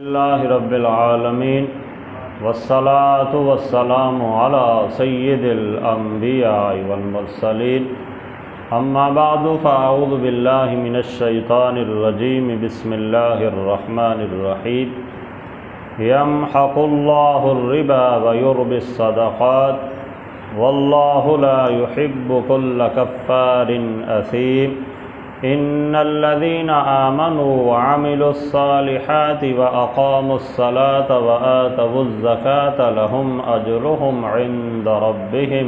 اللہ رب العالمین والصلاة والسلام علی سید الانبیاء والمرسلین اما بعد فاعوذ باللہ من الشیطان الرجیم بسم اللہ الرحمن الرحیم یمحق اللہ الربا ویربی الصدقات واللہ لا يحب كل کفار اثیم ان الذين آمنوا وعملوا الصالحات وأقاموا الصلاة وآتوا الزكاة لهم أجرهم عند ربهم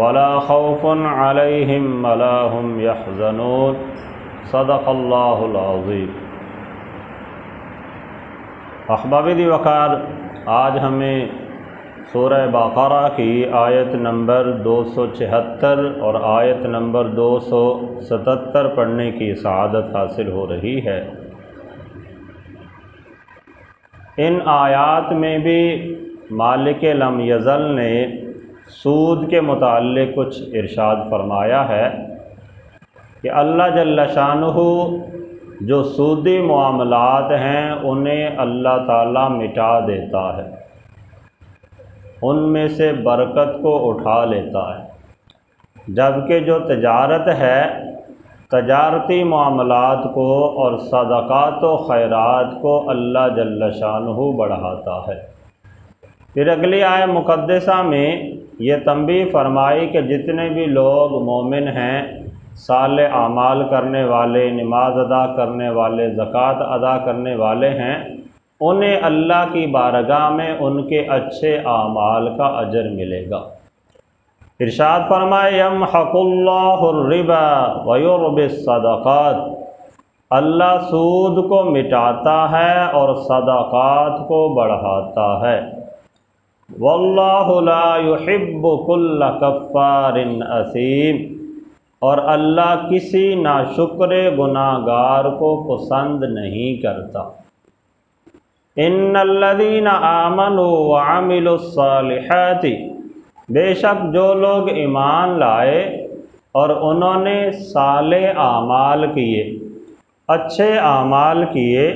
ولا خوف عليهم ولا هم يحزنون صدق الله العظيم۔ احباب دی وقار، آج ہمیں سورہ بقرہ کی آیت نمبر 276 اور آیت نمبر 277 پڑھنے کی سعادت حاصل ہو رہی ہے۔ ان آیات میں بھی مالک لم یزل نے سود کے متعلق کچھ ارشاد فرمایا ہے کہ اللہ جل شانہ جو سودی معاملات ہیں انہیں اللہ تعالیٰ مٹا دیتا ہے، ان میں سے برکت کو اٹھا لیتا ہے، جبکہ جو تجارت ہے تجارتی معاملات کو اور صدقات و خیرات کو اللہ جل شانہ بڑھاتا ہے۔ پھر اگلی آیت مقدسہ میں یہ تنبیہ فرمائی کہ جتنے بھی لوگ مومن ہیں، صالح اعمال کرنے والے، نماز ادا کرنے والے، زکوٰۃ ادا کرنے والے ہیں، انہیں اللہ کی بارگاہ میں ان کے اچھے اعمال کا اجر ملے گا۔ ارشاد فرمائے یمحق اللہ الربا ویربی الصدقات، اللہ سود کو مٹاتا ہے اور صدقات کو بڑھاتا ہے۔ واللہ لا يحب كل کفار اثیم، اور اللہ کسی ناشکر گناہ گار کو پسند نہیں کرتا۔ ان الذین آمنوا وعملوا الصالحات، بے شک جو لوگ ایمان لائے اور انہوں نے صالح اعمال کیے، اچھے اعمال کیے،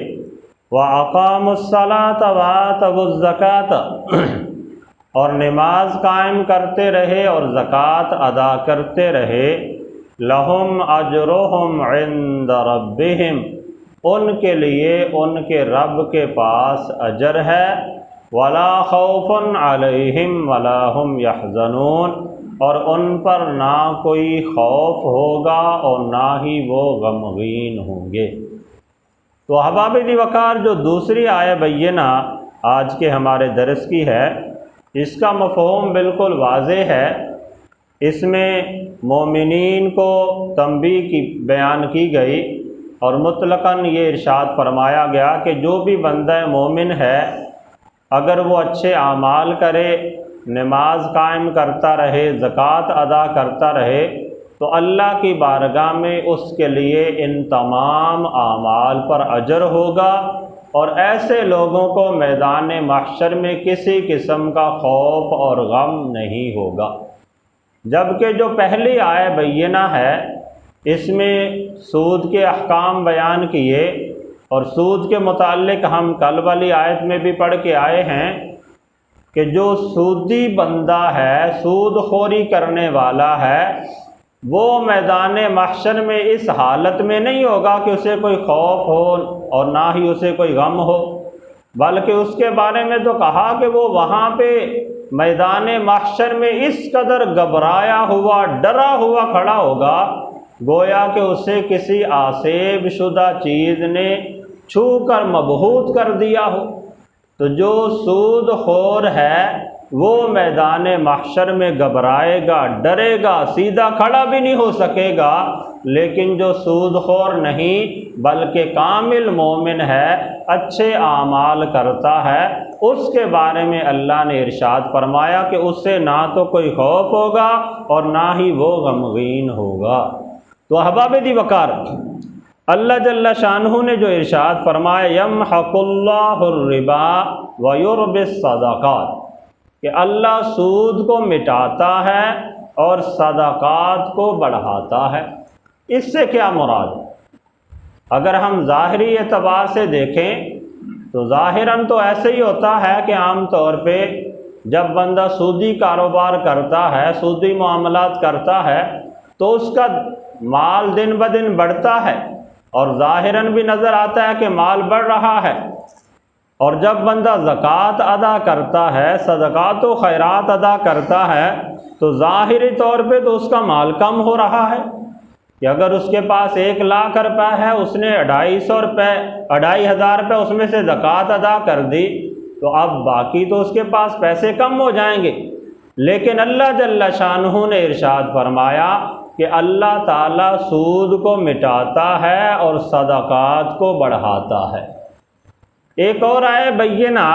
وَأَقَامُوا الصَّلَاةَ وَآتَوُا الزَّكَاةَ، اور نماز قائم کرتے رہے اور زکوٰۃ ادا کرتے رہے، لَهُمْ أَجْرُهُمْ عِنْدَ رَبِّهِمْ، ان کے لیے ان کے رب کے پاس اجر ہے، ولا خوف علیہم ولا هم یحزنون، اور ان پر نہ کوئی خوف ہوگا اور نہ ہی وہ غمگین ہوں گے۔ تو احباب دی وقار، جو دوسری آیہ بینہ آج کے ہمارے درس کی ہے، اس کا مفہوم بالکل واضح ہے۔ اس میں مومنین کو تنبیہ کی بیان کی گئی اور مطلقاً یہ ارشاد فرمایا گیا کہ جو بھی بندہ مومن ہے، اگر وہ اچھے اعمال کرے، نماز قائم کرتا رہے، زکوٰۃ ادا کرتا رہے، تو اللہ کی بارگاہ میں اس کے لیے ان تمام اعمال پر اجر ہوگا، اور ایسے لوگوں کو میدان محشر میں کسی قسم کا خوف اور غم نہیں ہوگا۔ جبکہ جو پہلی آیہ بینہ ہے، اس میں سود کے احکام بیان کیے، اور سود کے متعلق ہم کل والی آیت میں بھی پڑھ کے آئے ہیں کہ جو سودی بندہ ہے، سود خوری کرنے والا ہے، وہ میدان محشر میں اس حالت میں نہیں ہوگا کہ اسے کوئی خوف ہو اور نہ ہی اسے کوئی غم ہو، بلکہ اس کے بارے میں تو کہا کہ وہ وہاں پہ میدان محشر میں اس قدر گھبرایا ہوا، ڈرا ہوا کھڑا ہوگا، گویا کہ اسے کسی آسیب شدہ چیز نے چھو کر مبہوت کر دیا ہو۔ تو جو سود خور ہے وہ میدان محشر میں گھبرائے گا، ڈرے گا، سیدھا کھڑا بھی نہیں ہو سکے گا، لیکن جو سود خور نہیں بلکہ کامل مومن ہے، اچھے اعمال کرتا ہے، اس کے بارے میں اللہ نے ارشاد فرمایا کہ اس سے نہ تو کوئی خوف ہوگا اور نہ ہی وہ غمگین ہوگا۔ تو احباب دی وقار، اللہ جل شانہ نے جو ارشاد فرمایا یمحق اللہ الربا ویربی الصدقات، کہ اللہ سود کو مٹاتا ہے اور صدقات کو بڑھاتا ہے، اس سے کیا مراد؟ اگر ہم ظاہری اعتبار سے دیکھیں تو ظاہراً تو ایسے ہی ہوتا ہے کہ عام طور پہ جب بندہ سودی کاروبار کرتا ہے، سودی معاملات کرتا ہے، تو اس کا مال دن بدن بڑھتا ہے اور ظاہراً بھی نظر آتا ہے کہ مال بڑھ رہا ہے۔ اور جب بندہ زکوٰۃ ادا کرتا ہے، صدقات و خیرات ادا کرتا ہے، تو ظاہری طور پہ تو اس کا مال کم ہو رہا ہے کہ اگر اس کے پاس 1,00,000 روپے ہے، اس نے 2,500 روپے اس میں سے زکوٰۃ ادا کر دی، تو اب باقی تو اس کے پاس پیسے کم ہو جائیں گے۔ لیکن اللہ جل شانہ نے ارشاد فرمایا کہ اللہ تعالیٰ سود کو مٹاتا ہے اور صدقات کو بڑھاتا ہے۔ ایک اور آیت بینہ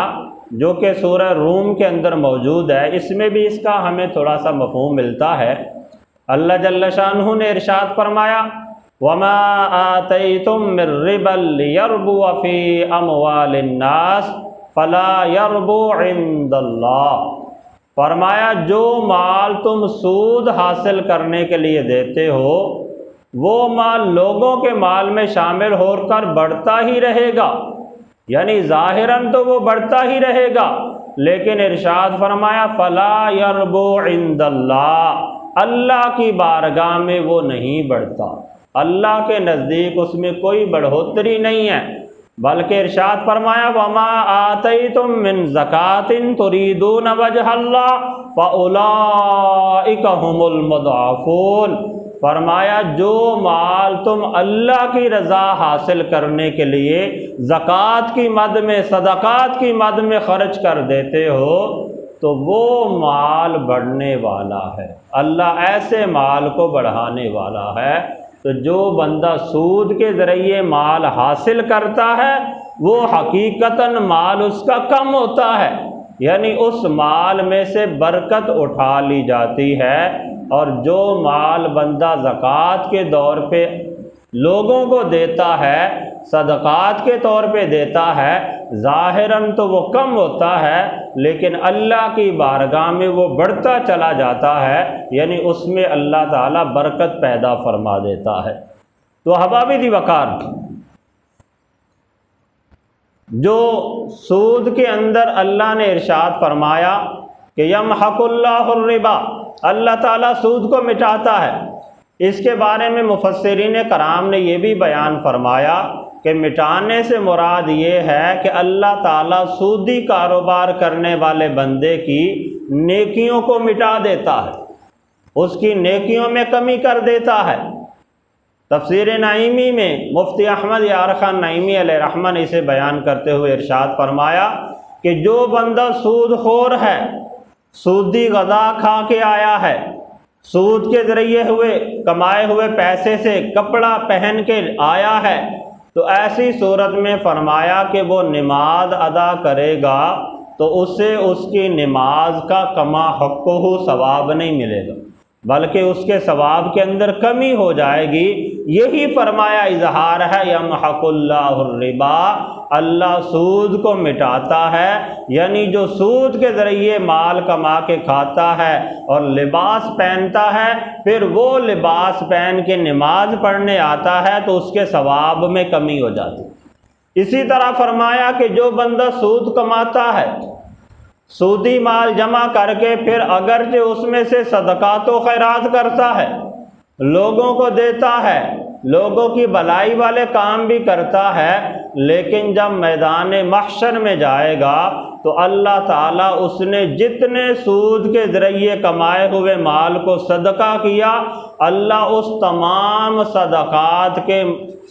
جو کہ سورہ روم کے اندر موجود ہے، اس میں بھی اس کا ہمیں تھوڑا سا مفہوم ملتا ہے۔ اللہ جل شانہ نے ارشاد فرمایا وَمَا آتَيْتُم مِّن رِّبًا لِّيَرْبُوَ فِي أَمْوَالِ النَّاسِ فَلَا يَرْبُو عِندَ اللَّهِ، فرمایا جو مال تم سود حاصل کرنے کے لیے دیتے ہو، وہ مال لوگوں کے مال میں شامل ہو کر بڑھتا ہی رہے گا، یعنی ظاہراً تو وہ بڑھتا ہی رہے گا، لیکن ارشاد فرمایا فَلَا يَرْبُو عِندَ اللَّهِ، اللہ کی بارگاہ میں وہ نہیں بڑھتا، اللہ کے نزدیک اس میں کوئی بڑھوتری نہیں ہے، بلکہ ارشاد فرمایا وَمَا آتَيْتُم مِّن زَكَاةٍ تُرِيدُونَ وَجْهَ اللَّهِ فَأُولَٰئِكَ هُمُ الْمُضْعَفُونَ، فرمایا جو مال تم اللہ کی رضا حاصل کرنے کے لیے زکوٰۃ کی مد میں، صدقات کی مد میں خرچ کر دیتے ہو، تو وہ مال بڑھنے والا ہے، اللہ ایسے مال کو بڑھانے والا ہے۔ تو جو بندہ سود کے ذریعے مال حاصل کرتا ہے، وہ حقیقتاً مال اس کا کم ہوتا ہے، یعنی اس مال میں سے برکت اٹھا لی جاتی ہے، اور جو مال بندہ زکوٰۃ کے دور پہ لوگوں کو دیتا ہے، صدقات کے طور پہ دیتا ہے، ظاہراً تو وہ کم ہوتا ہے، لیکن اللہ کی بارگاہ میں وہ بڑھتا چلا جاتا ہے، یعنی اس میں اللہ تعالیٰ برکت پیدا فرما دیتا ہے۔ تو احباب دی وقار، جو سود کے اندر اللہ نے ارشاد فرمایا کہ یمحق اللہ الربا، اللہ تعالیٰ سود کو مٹاتا ہے، اس کے بارے میں مفسرین کرام نے یہ بھی بیان فرمایا کہ مٹانے سے مراد یہ ہے کہ اللہ تعالیٰ سودی کاروبار کرنے والے بندے کی نیکیوں کو مٹا دیتا ہے، اس کی نیکیوں میں کمی کر دیتا ہے۔ تفسیر نعیمی میں مفتی احمد یار خان نعیمی علیہ رحمہ نے اسے بیان کرتے ہوئے ارشاد فرمایا کہ جو بندہ سود خور ہے، سودی غذا کھا کے آیا ہے، سود کے ذریعے کمائے ہوئے پیسے سے کپڑا پہن کے آیا ہے، تو ایسی صورت میں فرمایا کہ وہ نماز ادا کرے گا تو اسے اس کی نماز کا کما حقہ ثواب نہیں ملے گا، بلکہ اس کے ثواب کے اندر کمی ہو جائے گی۔ یہی فرمایا اظہار ہے یمحق اللہ الربا، اللہ سود کو مٹاتا ہے، یعنی جو سود کے ذریعے مال کما کے کھاتا ہے اور لباس پہنتا ہے، پھر وہ لباس پہن کے نماز پڑھنے آتا ہے تو اس کے ثواب میں کمی ہو جاتی۔ اسی طرح فرمایا کہ جو بندہ سود کماتا ہے، سودی مال جمع کر کے پھر اگرچہ اس میں سے صدقات و خیرات کرتا ہے، لوگوں کو دیتا ہے، لوگوں کی بھلائی والے کام بھی کرتا ہے، لیکن جب میدان محشر میں جائے گا تو اللہ تعالیٰ اس نے جتنے سود کے ذریعے کمائے ہوئے مال کو صدقہ کیا، اللہ اس تمام صدقات کے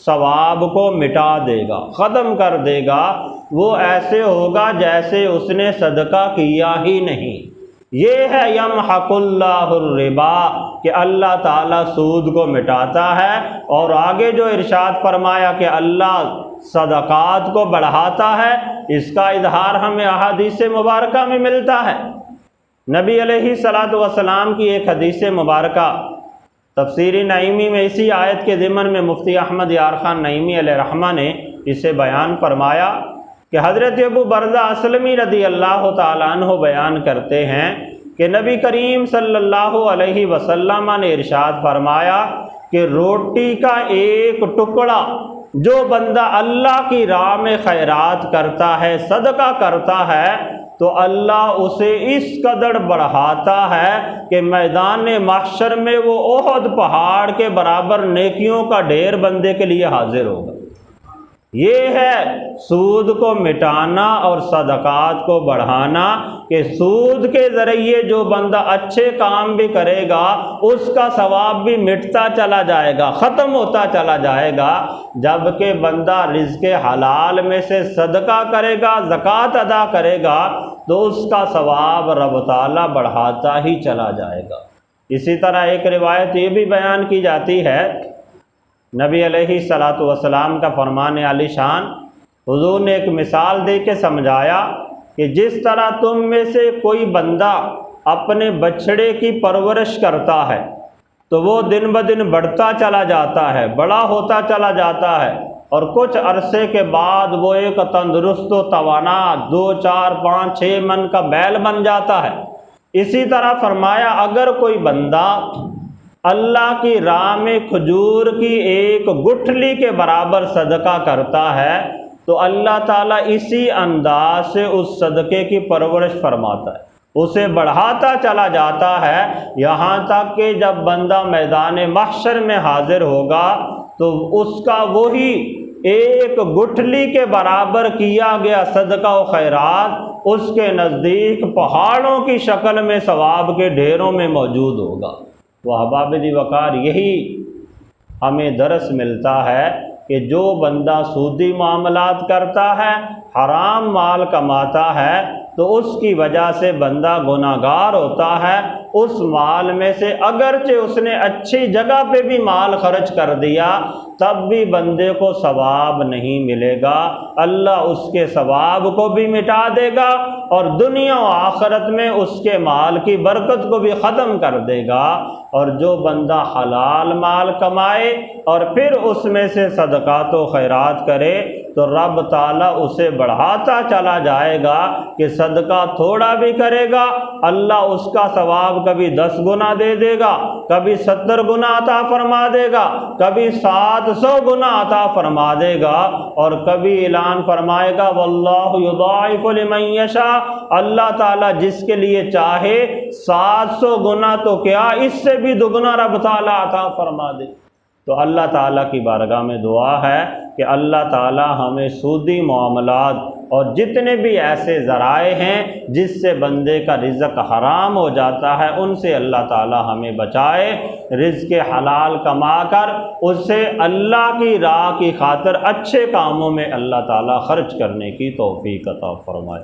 ثواب کو مٹا دے گا، ختم کر دے گا، وہ ایسے ہوگا جیسے اس نے صدقہ کیا ہی نہیں۔ یہ ہے یمحق اللہ الربا کہ اللہ تعالیٰ سود کو مٹاتا ہے، اور آگے جو ارشاد فرمایا کہ اللہ صدقات کو بڑھاتا ہے، اس کا اظہار ہمیں احادیث مبارکہ میں ملتا ہے۔ نبی علیہ الصلاۃ والسلام کی ایک حدیث مبارکہ تفسیر نعیمی میں اسی آیت کے ضمن میں مفتی احمد یار خان نعیمی علیہ رحمہ نے اسے بیان فرمایا کہ حضرت ابو برزہ اسلمی رضی اللہ تعالیٰ عنہ بیان کرتے ہیں کہ نبی کریم صلی اللہ علیہ وسلم نے ارشاد فرمایا کہ روٹی کا ایک ٹکڑا جو بندہ اللہ کی راہ میں خیرات کرتا ہے، صدقہ کرتا ہے، تو اللہ اسے اس قدر بڑھاتا ہے کہ میدان محشر میں وہ احد پہاڑ کے برابر نیکیوں کا ڈھیر بندے کے لیے حاضر ہوگا۔ یہ ہے سود کو مٹانا اور صدقات کو بڑھانا، کہ سود کے ذریعے جو بندہ اچھے کام بھی کرے گا اس کا ثواب بھی مٹتا چلا جائے گا، ختم ہوتا چلا جائے گا، جبکہ بندہ رزق حلال میں سے صدقہ کرے گا، زکوٰۃ ادا کرے گا، تو اس کا ثواب رب تعالیٰ بڑھاتا ہی چلا جائے گا۔ اسی طرح ایک روایت یہ بھی بیان کی جاتی ہے، نبی علیہ الصلاۃ والسلام کا فرمان عالی شان، حضور نے ایک مثال دے کے سمجھایا کہ جس طرح تم میں سے کوئی بندہ اپنے بچڑے کی پرورش کرتا ہے تو وہ دن بدن بڑھتا چلا جاتا ہے، بڑا ہوتا چلا جاتا ہے، اور کچھ عرصے کے بعد وہ ایک تندرست و توانا 2 4 5 6 من کا بیل بن جاتا ہے۔ اسی طرح فرمایا اگر کوئی بندہ اللہ کی راہ میں کھجور کی ایک گٹھلی کے برابر صدقہ کرتا ہے تو اللہ تعالیٰ اسی انداز سے اس صدقے کی پرورش فرماتا ہے، اسے بڑھاتا چلا جاتا ہے، یہاں تک کہ جب بندہ میدان محشر میں حاضر ہوگا تو اس کا وہی ایک گٹھلی کے برابر کیا گیا صدقہ و خیرات اس کے نزدیک پہاڑوں کی شکل میں ثواب کے ڈھیروں میں موجود ہوگا۔ وہ احباب دی وقار، یہی ہمیں درس ملتا ہے کہ جو بندہ سودی معاملات کرتا ہے، حرام مال کماتا ہے، تو اس کی وجہ سے بندہ گناہگار ہوتا ہے۔ اس مال میں سے اگرچہ اس نے اچھی جگہ پہ بھی مال خرچ کر دیا تب بھی بندے کو ثواب نہیں ملے گا، اللہ اس کے ثواب کو بھی مٹا دے گا اور دنیا و آخرت میں اس کے مال کی برکت کو بھی ختم کر دے گا۔ اور جو بندہ حلال مال کمائے اور پھر اس میں سے صدقات و خیرات کرے تو رب تعالیٰ اسے بڑھاتا چلا جائے گا کہ صدقہ تھوڑا بھی کرے گا اللہ اس کا ثواب کبھی 10 گنا دے دے گا، کبھی 70 گنا عطا فرما دے گا، کبھی 700 گنا عطا فرما دے گا، اور کبھی اعلان فرمائے گا واللہ یضاعف لمن یشاء، اللہ تعالیٰ جس کے لیے چاہے 700 گنا تو کیا اس سے بھی دگنا رب تعالیٰ عطا فرما دے۔ تو اللہ تعالیٰ کی بارگاہ میں دعا ہے کہ اللہ تعالیٰ ہمیں سودی معاملات اور جتنے بھی ایسے ذرائع ہیں جس سے بندے کا رزق حرام ہو جاتا ہے ان سے اللہ تعالیٰ ہمیں بچائے، رزق حلال کما کر اسے اللہ کی راہ کی خاطر اچھے کاموں میں اللہ تعالیٰ خرچ کرنے کی توفیق عطا فرمائے۔